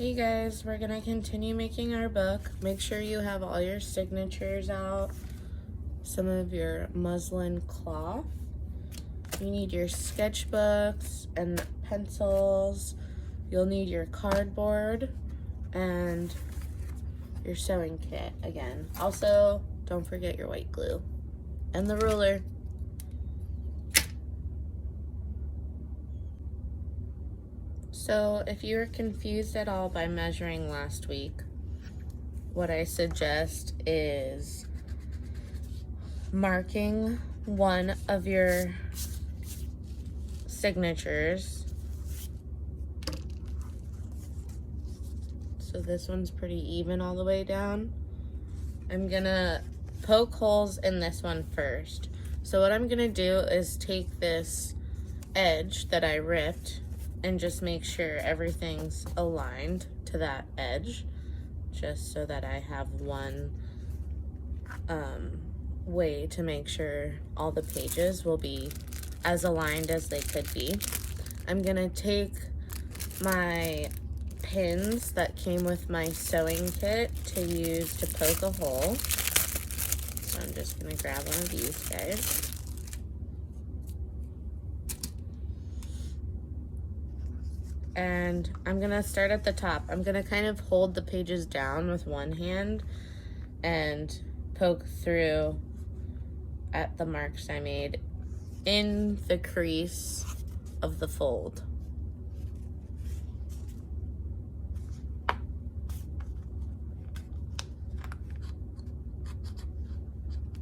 Hey guys, we're gonna continue making our book. Make sure you have all your signatures out, some of your muslin cloth. You need your sketchbooks and pencils. You'll need your cardboard and your sewing kit again. Also, don't forget your white glue and the ruler. So if you were confused at all by measuring last week, what I suggest is marking one of your signatures. So this one's pretty even all the way down. I'm gonna poke holes in this one first. So what I'm gonna do is take this edge that I ripped and just make sure everything's aligned to that edge, just so that I have one way to make sure all the pages will be as aligned as they could be. I'm gonna take my pins that came with my sewing kit to use to poke a hole. So I'm just gonna grab one of these guys. And I'm gonna start at the top. I'm gonna kind of hold the pages down with one hand and poke through at the marks I made in the crease of the fold.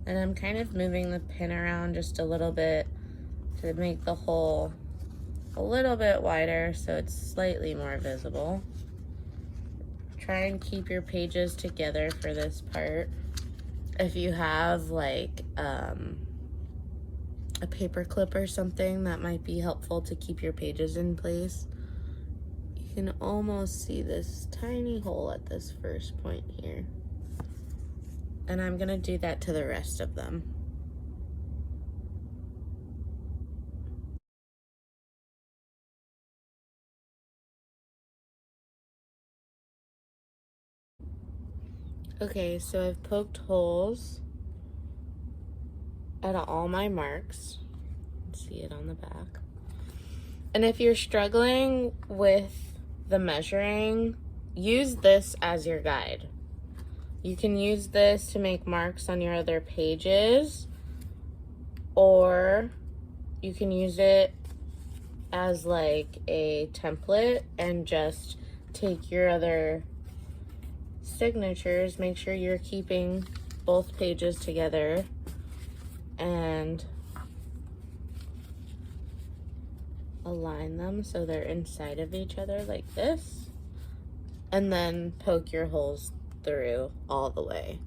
And I'm kind of moving the pin around just a little bit to make the hole a little bit wider so it's slightly more visible. Try and keep your pages together for this part. If you have like a paper clip or something, that might be helpful to keep your pages in place. You can almost see this tiny hole at this first point here. And I'm gonna do that to the rest of them. Okay, so I've poked holes at all my marks. See it on the back. And if you're struggling with the measuring, use this as your guide. You can use this to make marks on your other pages, or you can use it as like a template and just take your other signatures, make sure you're keeping both pages together, and align them so they're inside of each other like this, and then poke your holes through all the way.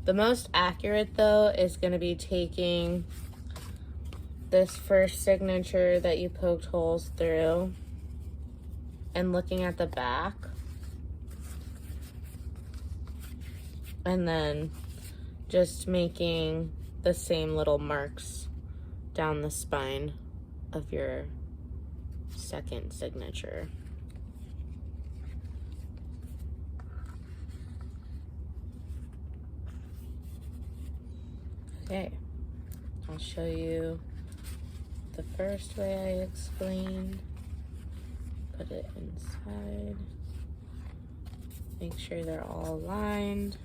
The most accurate though is going to be taking this first signature that you poked holes through and looking at the back, and then just making the same little marks down the spine of your second signature. Okay, I'll show you the first way I explained. Put it inside. Make sure they're all aligned.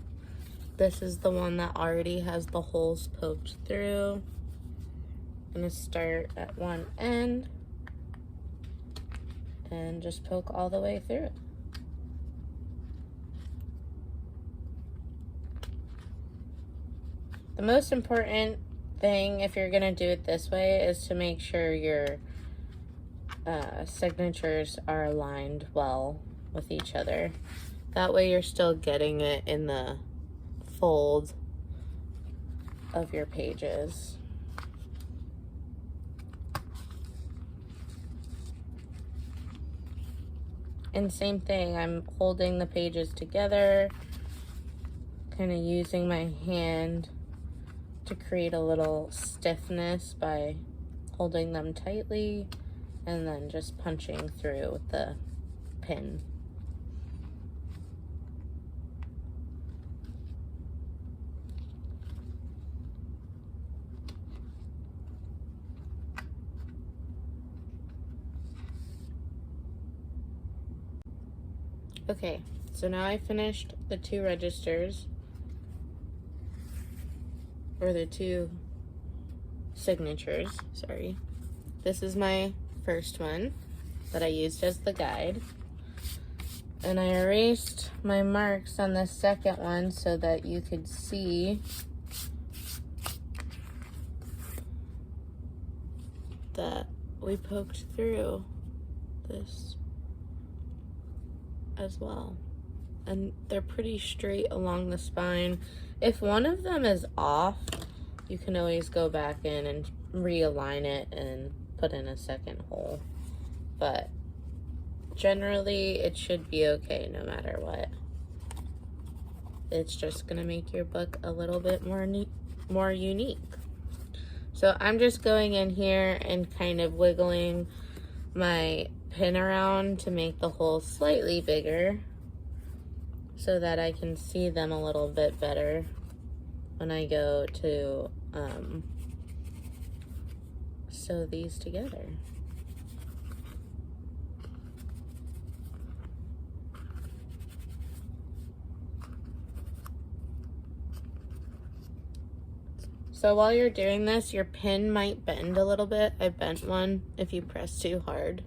This is the one that already has the holes poked through. I'm gonna start at one end and just poke all the way through it. The most important thing, if you're gonna do it this way, is to make sure your signatures are aligned well with each other. That way you're still getting it in the fold of your pages. And same thing, I'm holding the pages together, kind of using my hand to create a little stiffness by holding them tightly and then just punching through with the pin. Okay, so now I finished the 2 registers, or the 2 signatures, sorry. This is my first one that I used as the guide. And I erased my marks on the second one so that you could see that we poked through this as well. And they're pretty straight along the spine. If one of them is off, you can always go back in and realign it and put in a second hole. But generally, it should be okay no matter what. It's just gonna make your book a little bit more unique. So I'm just going in here and kind of wiggling my pin around to make the hole slightly bigger so that I can see them a little bit better when I go to sew these together. So while you're doing this, your pin might bend a little bit. I bent one if you press too hard.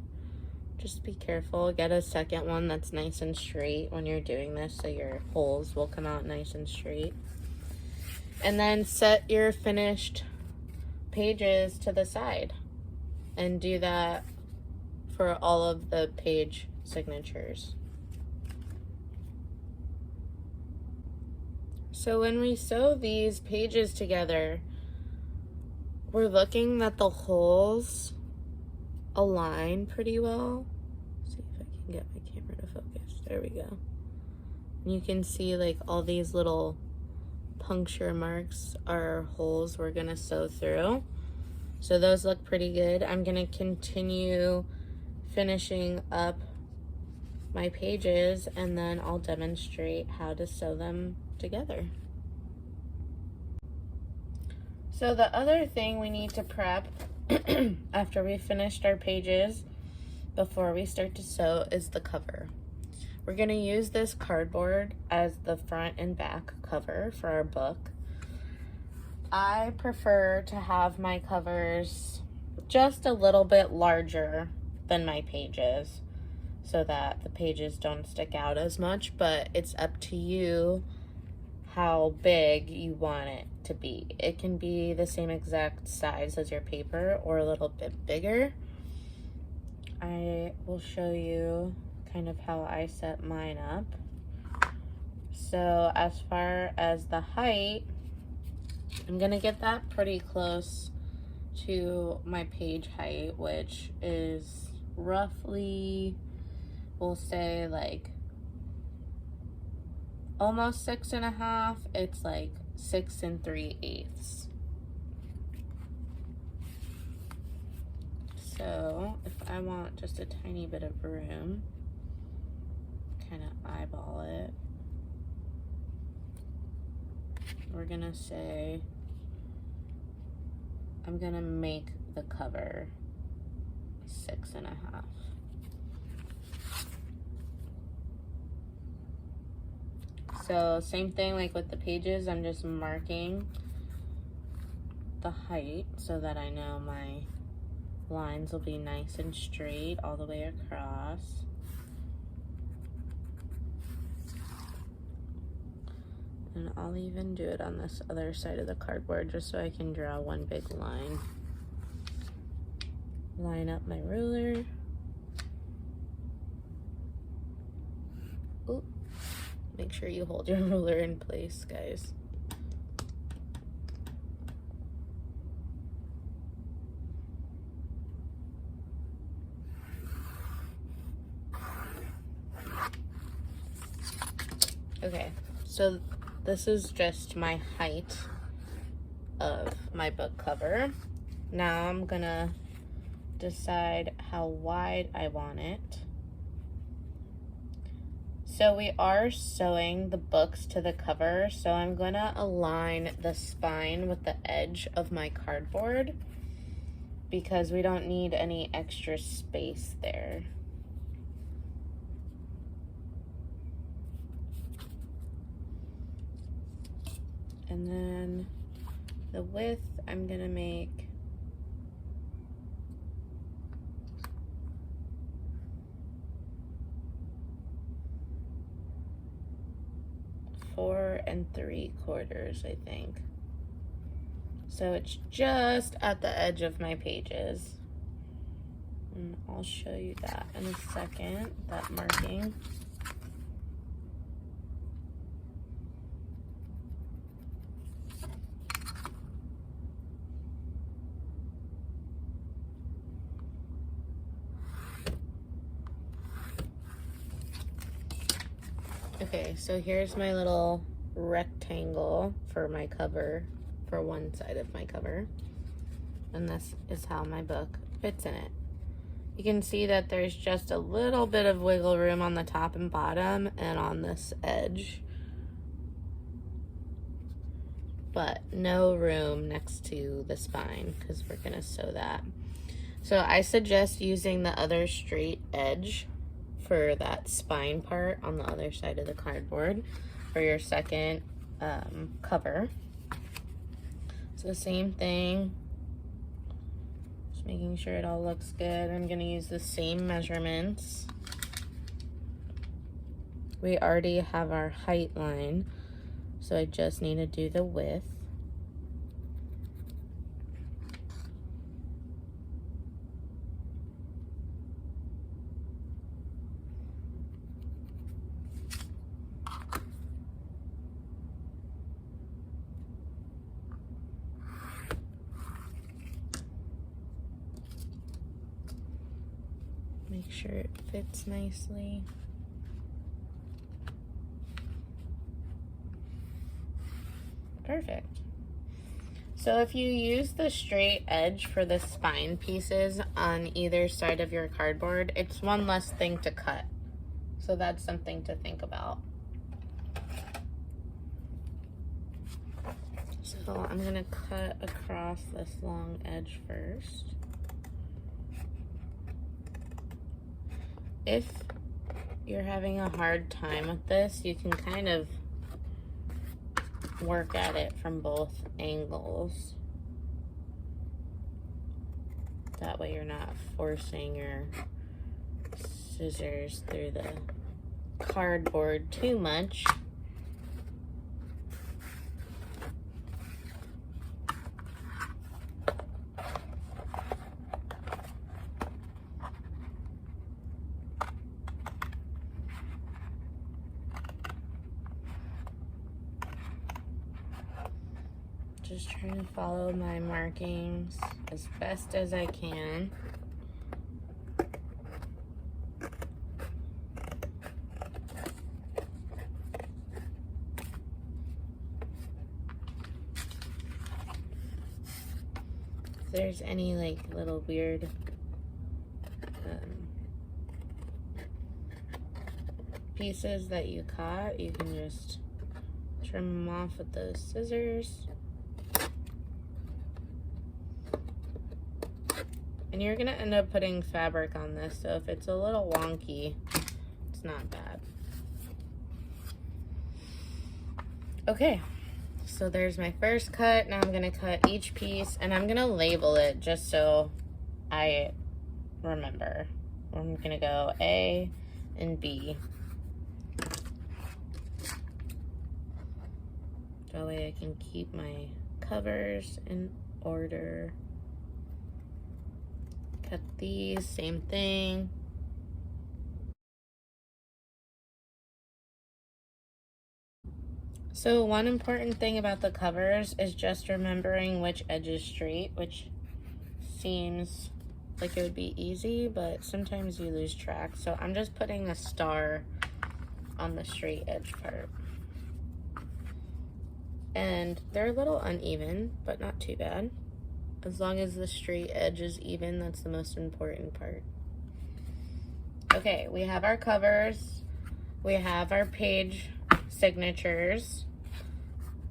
Just be careful. Get a second one that's nice and straight when you're doing this so your holes will come out nice and straight. And then set your finished pages to the side. And do that for all of the page signatures. So when we sew these pages together, we're looking that the holes align pretty well. Let's see if I can get my camera to focus. There we go. And you can see like all these little puncture marks are holes we're gonna sew through. So those look pretty good. I'm gonna continue finishing up my pages and then I'll demonstrate how to sew them together. So the other thing we need to prep after we finished our pages before we start to sew is the cover. We're going to use this cardboard as the front and back cover for our book. I prefer to have my covers just a little bit larger than my pages so that the pages don't stick out as much, but it's up to you how big you want it to be. It can be the same exact size as your paper or a little bit bigger. I will show you kind of how I set mine up. So as far as the height, I'm gonna get that pretty close to my page height, which is roughly, we'll say like almost 6.5. It's like 6 3/8. So if I want just a tiny bit of room, kind of eyeball it, we're gonna say I'm gonna make the cover 6.5. So same thing like with the pages, I'm just marking the height so that I know my lines will be nice and straight all the way across. And I'll even do it on this other side of the cardboard just so I can draw one big line. Line up my ruler. Ooh. Make sure you hold your ruler in place, guys. Okay, so this is just my height of my book cover. Now I'm gonna decide how wide I want it. So we are sewing the books to the cover, so I'm gonna align the spine with the edge of my cardboard because we don't need any extra space there. And then the width, I'm gonna make 4 3/4, I think. So it's just at the edge of my pages. And I'll show you that in a second, that marking. Okay, so here's my little rectangle for my cover, for one side of my cover. And this is how my book fits in it. You can see that there's just a little bit of wiggle room on the top and bottom and on this edge, but no room next to the spine because we're gonna sew that. So I suggest using the other straight edge for that spine part on the other side of the cardboard for your second cover. So same thing, just making sure it all looks good. I'm gonna use the same measurements. We already have our height line, so I just need to do the width. Make sure it fits nicely. Perfect. So if you use the straight edge for the spine pieces on either side of your cardboard, it's one less thing to cut. So that's something to think about. So I'm gonna cut across this long edge first. If you're having a hard time with this, you can kind of work at it from both angles. That way you're not forcing your scissors through the cardboard too much. Just trying to follow my markings as best as I can. If there's any like little weird pieces that you caught, you can just trim them off with those scissors. And you're gonna end up putting fabric on this, so if it's a little wonky, it's not bad. Okay, so there's my first cut. Now I'm gonna cut each piece, and I'm gonna label it just so I remember. I'm gonna go A and B. That way I can keep my covers in order. Cut these, same thing. So one important thing about the covers is just remembering which edge is straight, which seems like it would be easy, but sometimes you lose track. So I'm just putting a star on the straight edge part. And they're a little uneven, but not too bad. As long as the straight edge is even, that's the most important part. Okay, we have our covers, we have our page signatures,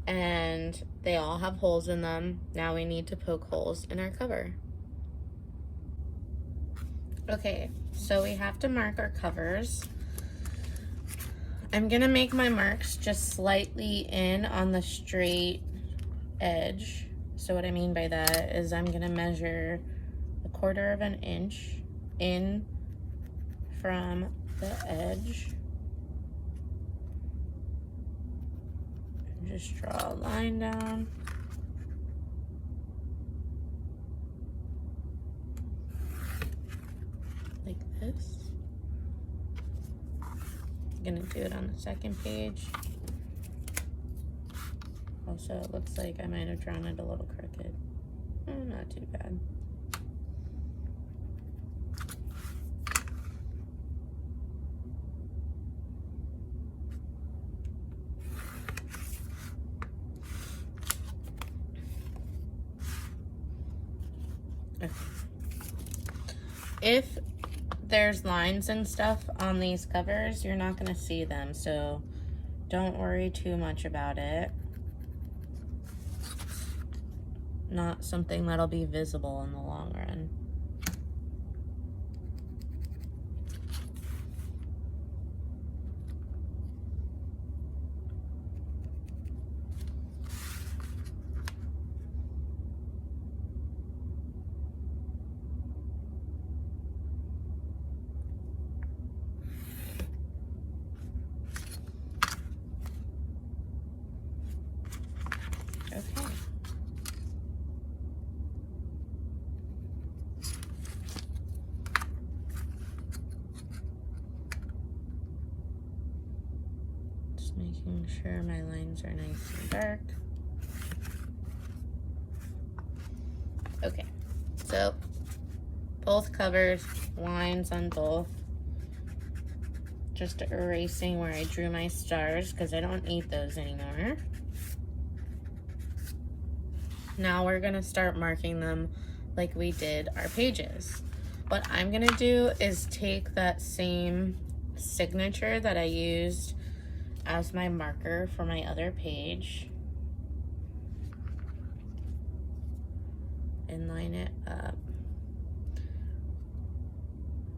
and they all have holes in them. Now we need to poke holes in our cover. Okay, so we have to mark our covers. I'm gonna make my marks just slightly in on the straight edge. So what I mean by that is I'm gonna measure 1/4 of an inch in from the edge. And just draw a line down. Like this. I'm gonna do it on the second page. Also, it looks like I might have drawn it a little crooked. Not too bad. Okay. If there's lines and stuff on these covers, you're not gonna see them, so don't worry too much about it. Not something that'll be visible in the long run. Okay. Just making sure my lines are nice and dark. Okay, so both covers, lines on both. Just erasing where I drew my stars because I don't need those anymore. Now we're gonna start marking them like we did our pages. What I'm gonna do is take that same signature that I used as my marker for my other page and line it up.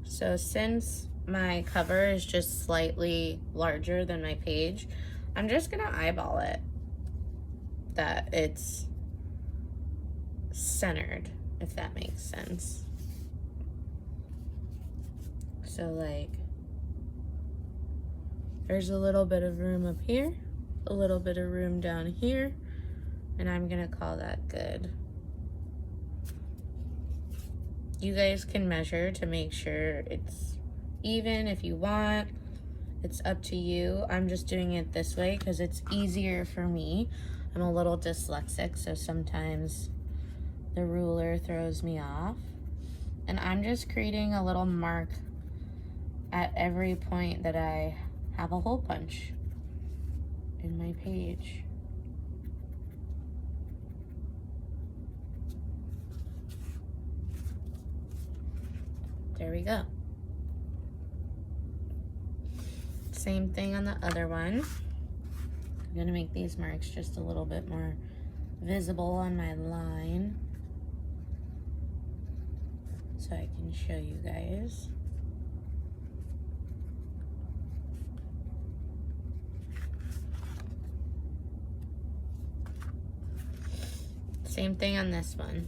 So since my cover is just slightly larger than my page, I'm just gonna eyeball it that it's centered, if that makes sense. So like, there's a little bit of room up here, a little bit of room down here, and I'm gonna call that good. You guys can measure to make sure it's even if you want. It's up to you. I'm just doing it this way because it's easier for me. I'm a little dyslexic, so sometimes the ruler throws me off. And I'm just creating a little mark at every point that I have a hole punch in my page. There we go. Same thing on the other one. I'm gonna make these marks just a little bit more visible on my line so I can show you guys. Same thing on this one.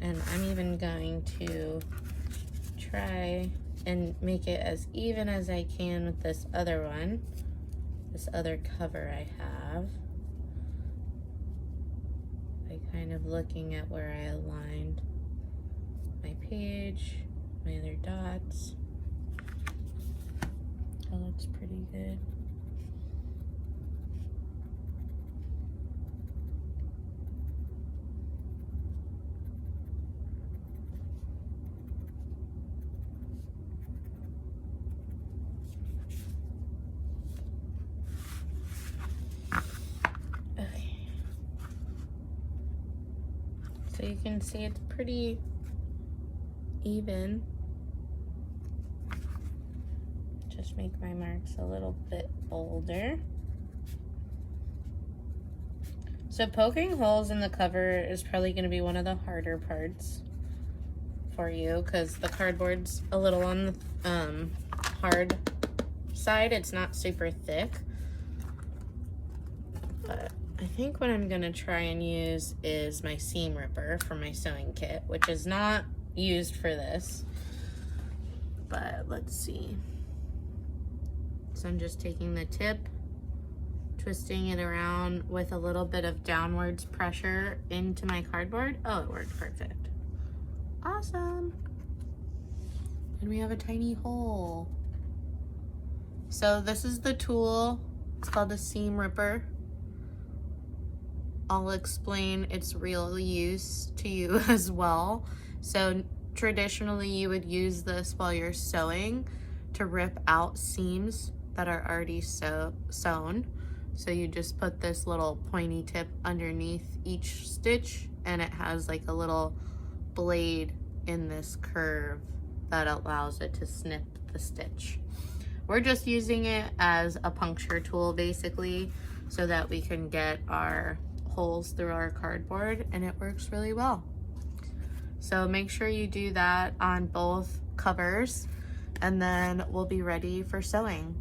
And I'm even going to try and make it as even as I can with this other one, this other cover I have, by kind of looking at where I aligned my page, my other dots. That looks pretty good. So you can see it's pretty even. Just make my marks a little bit bolder. So poking holes in the cover is probably going to be one of the harder parts for you because the cardboard's a little on the hard side. It's not super thick, but I think what I'm gonna try and use is my seam ripper for my sewing kit, which is not used for this, but let's see. So I'm just taking the tip, twisting it around with a little bit of downwards pressure into my cardboard. Oh, it worked perfect. Awesome. And we have a tiny hole. So this is the tool. It's called a seam ripper. I'll explain its real use to you as well. So traditionally you would use this while you're sewing to rip out seams that are already sewn. So you just put this little pointy tip underneath each stitch, and it has like a little blade in this curve that allows it to snip the stitch. We're just using it as a puncture tool basically, so that we can get our holes through our cardboard, and it works really well. So make sure you do that on both covers, and then we'll be ready for sewing.